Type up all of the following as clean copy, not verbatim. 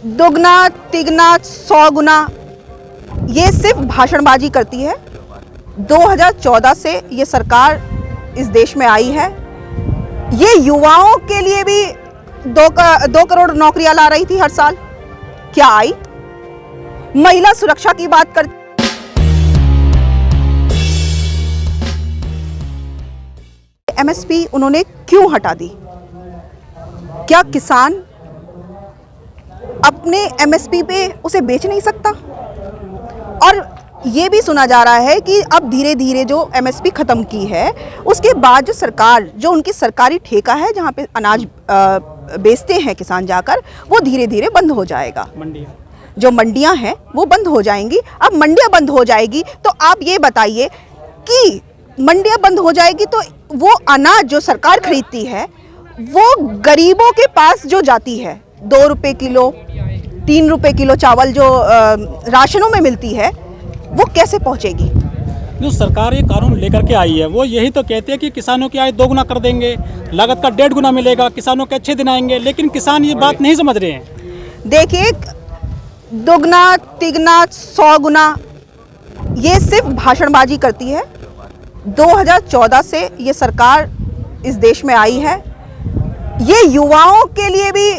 दुगना तिगना 100 गुना ये सिर्फ भाषणबाजी करती है। 2014 से ये सरकार इस देश में आई है। ये युवाओं के लिए भी 2 करोड़ नौकरियां ला रही थी हर साल, क्या आई? महिला सुरक्षा की बात कर एमएसपी उन्होंने क्यों हटा दी? क्या किसान अपने एमएसपी पे उसे बेच नहीं सकता? और ये भी सुना जा रहा है कि अब धीरे धीरे जो एमएसपी खत्म की है उसके बाद जो सरकार, जो उनकी सरकारी ठेका है जहाँ पे अनाज बेचते हैं किसान जाकर, वो धीरे धीरे बंद हो जाएगा। जो मंडियां हैं वो बंद हो जाएंगी। अब मंडियां बंद हो जाएगी तो आप ये बताइए कि मंडियां बंद हो जाएगी तो वो अनाज जो सरकार खरीदती है वो गरीबों के पास जो जाती है, 2 रुपये किलो 3 रुपये किलो चावल जो राशनों में मिलती है, वो कैसे पहुंचेगी? जो सरकार ये कानून लेकर के आई है वो यही तो कहती है कि किसानों की आय 2 गुना कर देंगे, लागत का 1.5 गुना मिलेगा, किसानों के अच्छे दिन आएंगे, लेकिन किसान ये बात नहीं समझ रहे हैं। देखिए, दुगना तिगना 100 गुना ये सिर्फ भाषणबाजी करती है। 2014 से ये सरकार इस देश में आई है। ये युवाओं के लिए भी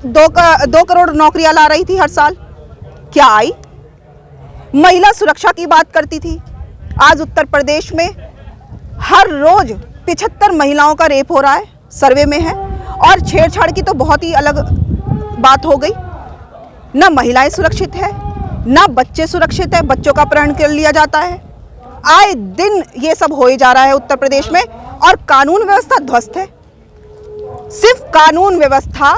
2 करोड़ नौकरियां ला रही थी हर साल, क्या आई? महिला सुरक्षा की बात करती थी। आज उत्तर प्रदेश में हर रोज 75 महिलाओं का रेप हो रहा है, सर्वे में है। और छेड़छाड़ की तो बहुत ही अलग बात हो गई। ना महिलाएं सुरक्षित है, ना बच्चे सुरक्षित है, बच्चों का अपहरण कर लिया जाता है। आए दिन ये सब हो ही जा रहा है उत्तर प्रदेश में। और कानून व्यवस्था ध्वस्त है। सिर्फ कानून व्यवस्था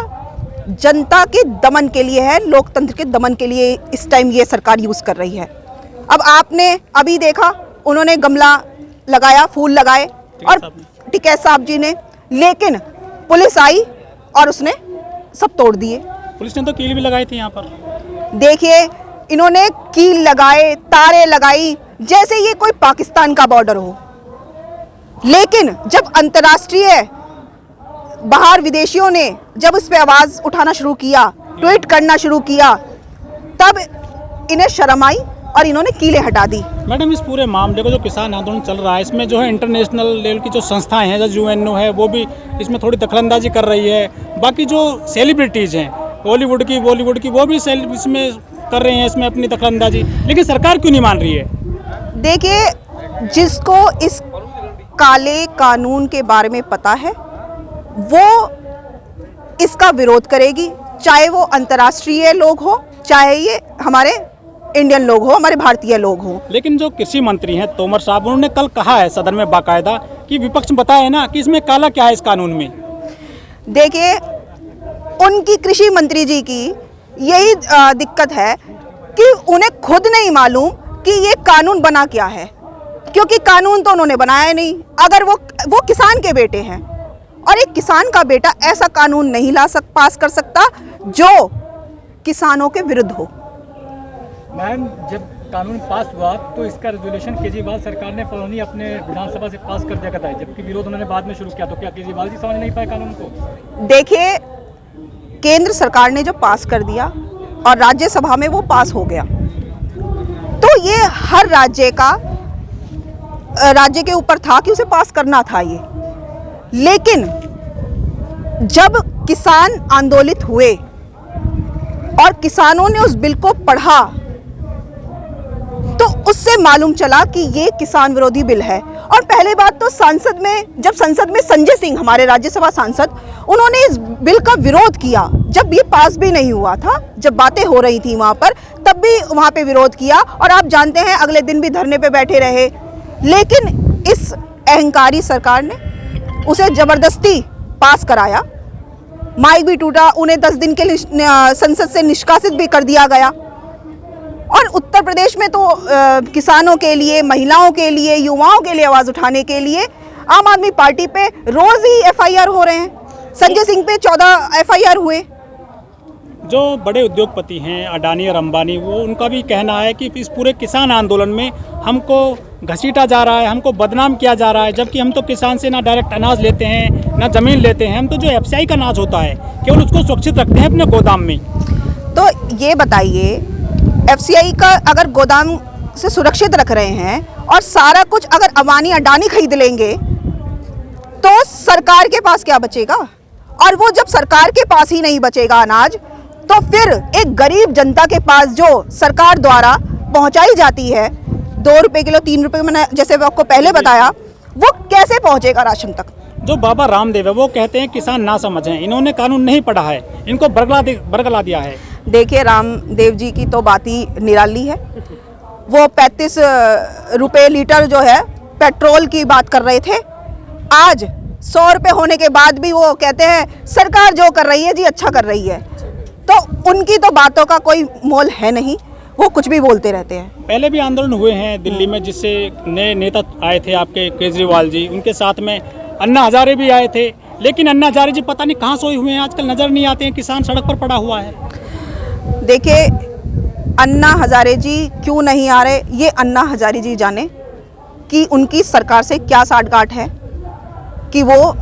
जनता के दमन के लिए है, लोकतंत्र के दमन के लिए इस टाइम ये सरकार यूज कर रही है। अब आपने अभी देखा, उन्होंने गमला लगाया, फूल लगाए और टिकैत साहब जी ने, लेकिन पुलिस आई और उसने सब तोड़ दिए। पुलिस ने तो कील भी लगाई थी यहाँ पर। देखिए, इन्होंने कील लगाए, तारे लगाई, जैसे ये कोई पाकिस्तान का बॉर्डर हो। लेकिन जब अंतर्राष्ट्रीय बाहर विदेशियों ने जब इस पे आवाज उठाना शुरू किया, ट्वीट करना शुरू किया, तब इन्हें शर्म आई और इन्होंने कीलें हटा दी। मैडम, इस पूरे मामले को जो किसान आंदोलन चल रहा है, इसमें जो है इंटरनेशनल लेवल की जो संस्थाएं हैं, जैसे यूएनओ है, वो भी इसमें थोड़ी दखलंदाजी कर रही है। बाकी जो सेलिब्रिटीज़ हैं, हॉलीवुड की बॉलीवुड की, वो भी इसमें कर रहे हैं इसमें अपनी दखलंदाजी, लेकिन सरकार क्यों नहीं मान रही है? देखिए, जिसको इस काले कानून के बारे में पता है वो इसका विरोध करेगी, चाहे वो अंतर्राष्ट्रीय लोग हो, चाहे ये हमारे इंडियन लोग हो, हमारे भारतीय लोग हो। लेकिन जो कृषि मंत्री हैं तोमर साहब, उन्होंने कल कहा है सदन में बाकायदा कि विपक्ष बताए ना कि इसमें काला क्या है इस कानून में। देखिए, उनकी कृषि मंत्री जी की यही दिक्कत है कि उन्हें खुद नहीं मालूम कि ये कानून बना क्या है, क्योंकि कानून तो उन्होंने बनाया नहीं। अगर वो किसान के बेटे हैं और एक किसान का बेटा ऐसा कानून नहीं पास कर सकता जो किसानों के विरुद्ध हो। मैम, जब कानून पास हुआ तो इसका रेजोल्यूशन केजरीवाल सरकार ने फौरन अपने विधानसभा से पास कर दिया था, जबकि विरोध उन्होंने बाद में शुरू किया। तो क्या केजरीवाल जी समझ नहीं पाए कानून को? देखिए, केंद्र सरकार ने जो पास कर दिया और राज्यसभा में वो पास हो गया, तो ये हर राज्य के ऊपर था कि उसे पास करना था ये। लेकिन जब किसान आंदोलित हुए और किसानों ने उस बिल को पढ़ा तो उससे मालूम चला कि ये किसान विरोधी बिल है। और पहले बात तो जब संसद में संजय सिंह, हमारे राज्यसभा सांसद, उन्होंने इस बिल का विरोध किया। जब ये पास भी नहीं हुआ था, जब बातें हो रही थी वहां पर, तब भी वहां पे विरोध किया। और आप जानते हैं, अगले दिन भी धरने पे बैठे रहे। लेकिन इस अहंकारी सरकार ने उसे जबरदस्ती पास कराया। माइक भी टूटा, उन्हें 10 दिन के लिए संसद से निष्कासित भी कर दिया गया। और उत्तर प्रदेश में तो किसानों के लिए, महिलाओं के लिए, युवाओं के लिए आवाज उठाने के लिए आम आदमी पार्टी पे रोज ही एफआईआर हो रहे हैं। संजय सिंह पे 14 एफआईआर हुए। जो बड़े उद्योगपति हैं, अडानी और अंबानी, वो उनका भी कहना है कि इस पूरे किसान आंदोलन में हमको घसीटा जा रहा है, हमको बदनाम किया जा रहा है, जबकि हम तो किसान से ना डायरेक्ट अनाज लेते हैं, ना ज़मीन लेते हैं। हम तो जो एफसीआई का अनाज होता है केवल उसको सुरक्षित रखते हैं अपने गोदाम में। तो ये बताइए, एफसीआई का अगर गोदाम से सुरक्षित रख रहे हैं और सारा कुछ अगर अबानी अडानी खरीद लेंगे तो सरकार के पास क्या बचेगा? और वो जब सरकार के पास ही नहीं बचेगा अनाज, तो फिर एक गरीब जनता के पास जो सरकार द्वारा पहुंचाई जाती है 2 रुपए किलो 3 रुपए, मैंने जैसे आपको पहले बताया, वो कैसे पहुंचेगा राशन तक? जो बाबा रामदेव है वो कहते हैं किसान ना समझ हैं, इन्होंने कानून नहीं पढ़ा है, इनको बरगला दिया है। देखिए, रामदेव जी की तो बात ही निराली है। वो 35 रुपए लीटर जो है पेट्रोल की बात कर रहे थे, आज 100 रुपए होने के बाद भी वो कहते हैं सरकार जो कर रही है जी अच्छा कर रही है। तो उनकी तो बातों का कोई मोल है नहीं, वो कुछ भी बोलते रहते हैं। पहले भी आंदोलन हुए हैं दिल्ली में, जिससे नए नेता आए थे आपके केजरीवाल जी, उनके साथ में अन्ना हजारे भी आए थे, लेकिन अन्ना हजारे जी पता नहीं कहाँ सोए हुए हैं, आजकल नजर नहीं आते हैं, किसान सड़क पर पड़ा हुआ है। देखिए, अन्ना हजारे जी क्यों नहीं आ रहे, ये अन्ना हजारे जी जाने कि उनकी सरकार से क्या साठगांठ है कि वो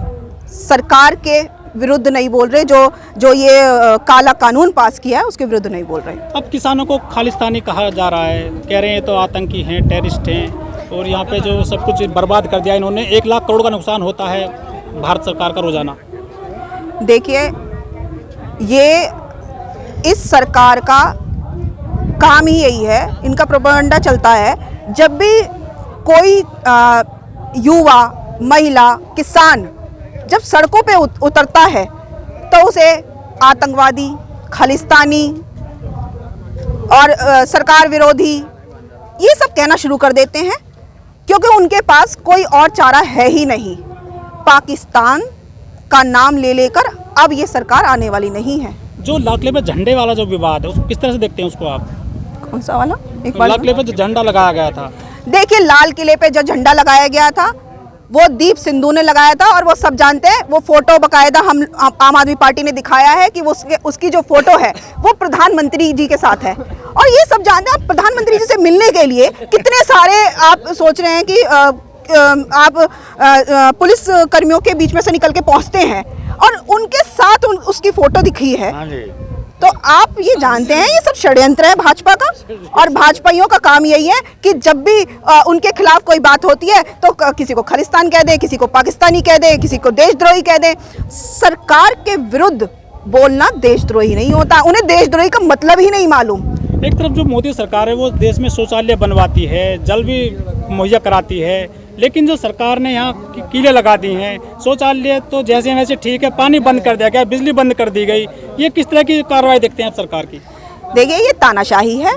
सरकार के विरुद्ध नहीं बोल रहे, जो ये काला कानून पास किया है उसके विरुद्ध नहीं बोल रहे। अब किसानों को खालिस्तानी कहा जा रहा है, कह रहे हैं तो आतंकी हैं, टेररिस्ट हैं, और यहाँ पे जो सब कुछ बर्बाद कर दिया इन्होंने। 1 लाख करोड़ का नुकसान होता है भारत सरकार का रोजाना। देखिए, ये इस सरकार का काम ही यही है, इनका प्रोपेगेंडा चलता है। जब भी कोई युवा, महिला, किसान जब सड़कों पे उतरता है तो उसे आतंकवादी, खालिस्तानी और सरकार विरोधी ये सब कहना शुरू कर देते हैं, क्योंकि उनके पास कोई और चारा है ही नहीं। पाकिस्तान का नाम ले लेकर अब ये सरकार आने वाली नहीं है। जो लाल किले पे झंडे वाला जो विवाद है उसको किस तरह से देखते हैं उसको आप? कौन सा वाला? एक बार लाल किले पे जो झंडा लगाया गया था। देखिए, लाल किले पे जो झंडा लगाया गया था वो दीप सिंधु ने लगाया था, और वो सब जानते हैं। वो फोटो बकायदा हम आम आदमी पार्टी ने दिखाया है कि वो उसकी जो फोटो है वो प्रधानमंत्री जी के साथ है, और ये सब जानते हैं। आप प्रधानमंत्री जी से मिलने के लिए कितने सारे आप सोच रहे हैं कि आप पुलिस कर्मियों के बीच में से निकल के पहुंचते हैं और उनके साथ उसकी फोटो दिखी है। तो आप ये जानते हैं ये सब षड्यंत्र है भाजपा का, और भाजपाइयों का काम यही है कि जब भी उनके खिलाफ कोई बात होती है तो किसी को खालिस्तान कह दे, किसी को पाकिस्तानी कह दे, किसी को देशद्रोही कह दे। सरकार के विरुद्ध बोलना देशद्रोही नहीं होता, उन्हें देशद्रोही का मतलब ही नहीं मालूम। एक तरफ जो मोदी सरकार है वो देश में शौचालय बनवाती है, जल भी मुहैया कराती है, लेकिन जो सरकार ने यहाँ कीले लगा दी हैं, शौचालय तो जैसे वैसे ठीक है, पानी बंद कर दिया गया, बिजली बंद कर दी गई। ये किस तरह की कार्रवाई देखते हैं आप सरकार की? देखिए, ये तानाशाही है।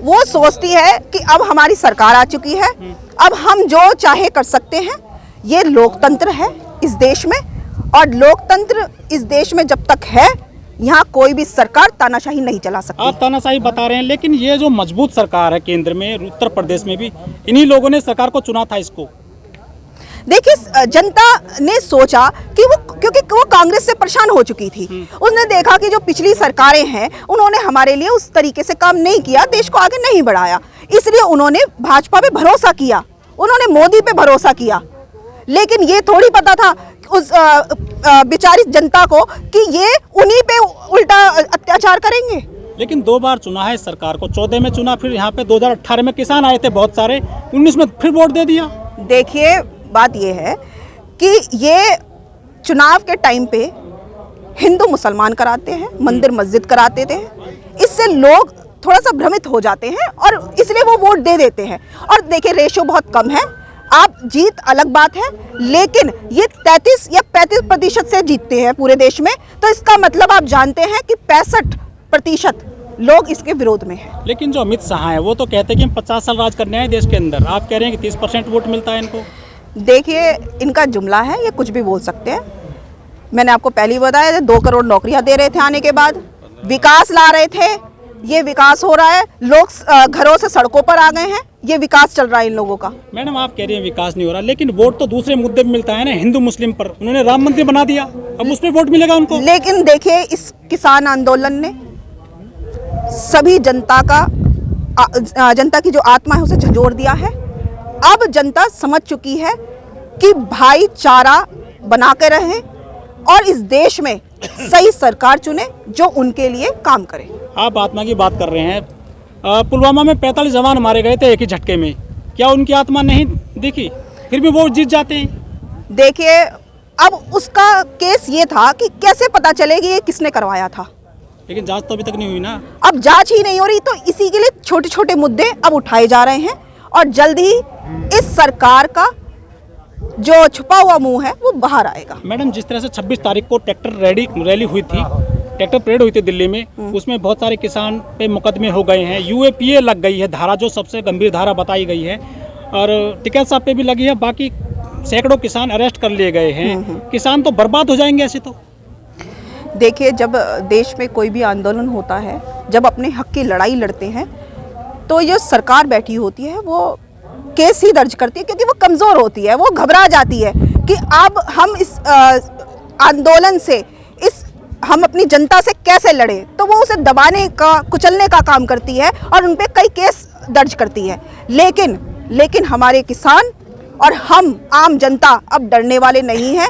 वो सोचती है कि अब हमारी सरकार आ चुकी है, अब हम जो चाहे कर सकते हैं। ये लोकतंत्र है इस देश में, और लोकतंत्र इस देश में जब तक है, यहाँ कोई भी सरकार तानाशाही नहीं चला सकती। आप तानाशाही बता रहे हैं, लेकिन ये जो मजबूत सरकार है केंद्र में, उत्तर प्रदेश में भी इन्हीं लोगों ने सरकार को चुना था इसको। देखिए, जनता ने सोचा कि क्योंकि वो कांग्रेस से परेशान हो चुकी थी, उसने देखा कि जो पिछली सरकारें हैं उन्होंने हमारे लिए उस तरीके से काम नहीं किया, देश को आगे नहीं बढ़ाया, इसलिए उन्होंने भाजपा पे भरोसा किया, उन्होंने मोदी पे भरोसा किया। लेकिन ये थोड़ी पता था उस बेचारी जनता को कि ये उन्हीं पे उल्टा अत्याचार करेंगे। लेकिन 2 बार चुना है सरकार को, 14 में चुना, फिर यहाँ पे 2018 में किसान आए थे बहुत सारे, 19 में फिर वोट दे दिया। देखिए, बात ये है कि ये चुनाव के टाइम पे हिंदू मुसलमान कराते हैं, मंदिर मस्जिद कराते थे, इससे लोग थोड़ा सा भ्रमित हो जाते हैं और इसलिए वो वोट दे देते हैं। और देखिए, रेशो बहुत कम है, आप जीत अलग बात है, लेकिन ये 33 या 35% से जीतते हैं पूरे देश में, तो इसका मतलब आप जानते हैं कि 65% लोग इसके विरोध में हैं। लेकिन जो अमित शाह है वो तो कहते हैं कि हम 50 साल राज करने आए देश के अंदर, आप कह रहे हैं कि 30% वोट मिलता है इनको। देखिए, इनका जुमला है, ये कुछ भी बोल सकते हैं। मैंने आपको पहले ही बताया, 2 करोड़ नौकरियां दे रहे थे आने के बाद, विकास ला रहे थे, ये विकास हो रहा है, लोग घरों से सड़कों पर आ गए हैं, ये विकास चल रहा है इन लोगों का। मैडम, आप कह रही हैं विकास नहीं हो रहा, लेकिन वोट तो दूसरे मुद्दे पे मिलता है ना, हिंदू मुस्लिम पर। उन्होंने राम मंदिर बना दिया, अब उस पर वोट मिलेगा उनको। लेकिन देखिए, इस किसान आंदोलन ने सभी जनता की जो आत्मा है उसे झंझोर दिया है। अब जनता समझ चुकी है कि भाईचारा बना के रहें और इस देश में सही सरकार चुने जो उनके लिए काम करे। आप आत्मा की बात कर रहे हैं। पुलवामा में 45 जवान मारे गए थे एक ही झटके में, क्या उनकी आत्मा नहीं दिखी? फिर भी वो जीत जाते हैं। देखिए, अब उसका केस ये था कि कैसे पता चलेगी ये किसने करवाया था, लेकिन जांच तो अभी तक नहीं हुई ना। अब जांच ही नहीं हो रही, तो इसी के लिए छोटे छोटे मुद्दे अब उठाए जा रहे हैं और जल्द ही इस सरकार का जो छुपा हुआ मुंह है वो बाहर आएगा। मैडम, जिस तरह से 26 तारीख को ट्रैक्टर रैली हुई थी, ट्रैक्टर परेड हुई थी दिल्ली में, उसमें बहुत सारे किसान पे मुकदमे हो गए हैं, यूएपीए लग गई है धारा, जो सबसे गंभीर धारा बताई गई है, और टिकैत साहब पे भी लगी है, बाकी सैकड़ों किसान अरेस्ट कर लिए गए हैं। किसान तो बर्बाद हो जाएंगे ऐसे तो। देखिए, जब देश में कोई भी आंदोलन होता है, जब अपने हक की लड़ाई लड़ते हैं, तो ये सरकार बैठी होती है वो केस ही दर्ज करती है, क्योंकि वो कमज़ोर होती है, वो घबरा जाती है कि अब हम इस आंदोलन से हम अपनी जनता से कैसे लड़े, तो वो उसे दबाने का, कुचलने का काम करती है और उन पे कई केस दर्ज करती है। लेकिन हमारे किसान और हम आम जनता अब डरने वाले नहीं हैं।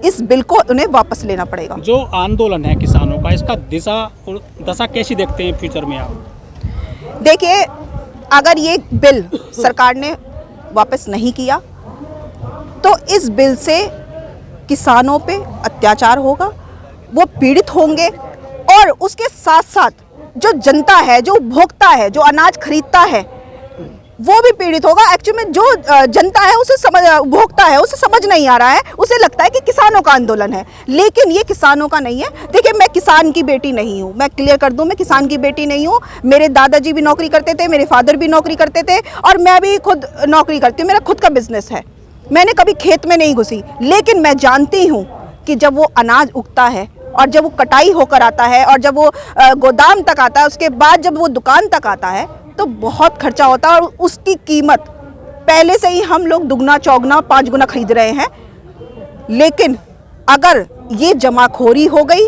इस बिल को उन्हें वापस लेना पड़ेगा। जो आंदोलन है किसानों का, इसका दिशा और दशा कैसी देखते हैं फ्यूचर में आप? देखिए, अगर ये बिल सरकार ने वापस नहीं किया तो इस बिल से किसानों पे अत्याचार होगा, वो पीड़ित होंगे, और उसके साथ साथ जो जनता है, जो उपभोक्ता है, जो अनाज खरीदता है, वो भी पीड़ित होगा। एक्चुअली में जो जनता है, उसे समझ, उपभोक्ता है, उसे समझ नहीं आ रहा है, उसे लगता है कि किसानों का आंदोलन है, लेकिन ये किसानों का नहीं है। देखिए, मैं किसान की बेटी नहीं हूँ, मैं क्लियर कर दूँ, मैं किसान की बेटी नहीं हूँ। मेरे दादाजी भी नौकरी करते थे, मेरे फादर भी नौकरी करते थे, और मैं भी खुद नौकरी करती हूँ, मेरा खुद का बिजनेस है। मैंने कभी खेत में नहीं घुसी, लेकिन मैं जानती हूँ कि जब वो अनाज उगता है और जब वो कटाई होकर आता है और जब वो गोदाम तक आता है, उसके बाद जब वो दुकान तक आता है, तो बहुत खर्चा होता है, और उसकी कीमत पहले से ही हम लोग दुगना चौगना 5 गुना खरीद रहे हैं। लेकिन अगर ये जमाखोरी हो गई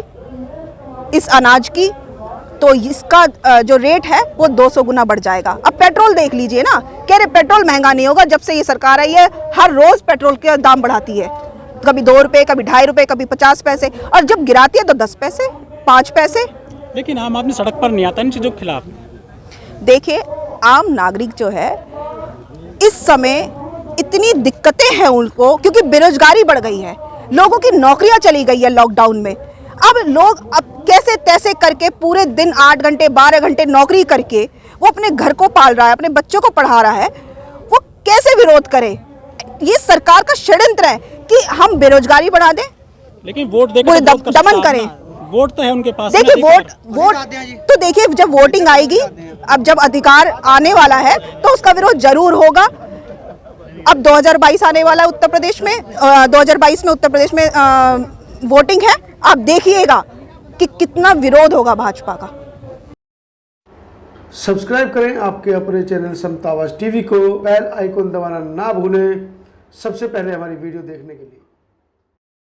इस अनाज की, तो इसका जो रेट है वो 200 गुना बढ़ जाएगा। अब पेट्रोल देख लीजिए ना, कह रहे पेट्रोल महंगा नहीं होगा। जब से ये सरकार आई है, हर रोज पेट्रोल के दाम बढ़ाती है, कभी 2 रुपये, कभी 2.5 रुपये, कभी 50 पैसे, और जब गिराती है तो 10 पैसे, 5 पैसे। लेकिन आम आदमी सड़क पर नहीं आता इन चीज़ों के खिलाफ। देखिए, आम नागरिक जो है, इस समय इतनी दिक्कतें हैं उनको, क्योंकि बेरोजगारी बढ़ गई है, लोगों की नौकरियां चली गई है लॉकडाउन में। अब लोग कैसे तैसे करके पूरे दिन 8 घंटे 12 घंटे नौकरी करके वो अपने घर को पाल रहा है, अपने बच्चों को पढ़ा रहा है, वो कैसे विरोध करे? ये सरकार का षड्यंत्र है कि हम बेरोजगारी बढ़ा दें, लेकिन वोट देकर पूरे तो बहुत दमन कष्ट करें। है ना। वोट तो है उनके पास। देखिए, वोट तो देखिए, जब वोटिंग आएगी, अब जब अधिकार आने वाला है, तो उसका विरोध जरूर होगा। अब 2022 आने वाला है उत्तर प्रदेश में, 2022 में उत्तर प्रदेश में वोटिंग है। आप देखिएगा कि कितना विरोध होगा भाजपा का। सब्सक्राइब करें आपके अपने चैनल समता आवाज़ टीवी को, बेल आइकन दबाना ना भूलें सबसे पहले हमारी वीडियो देखने के लिए।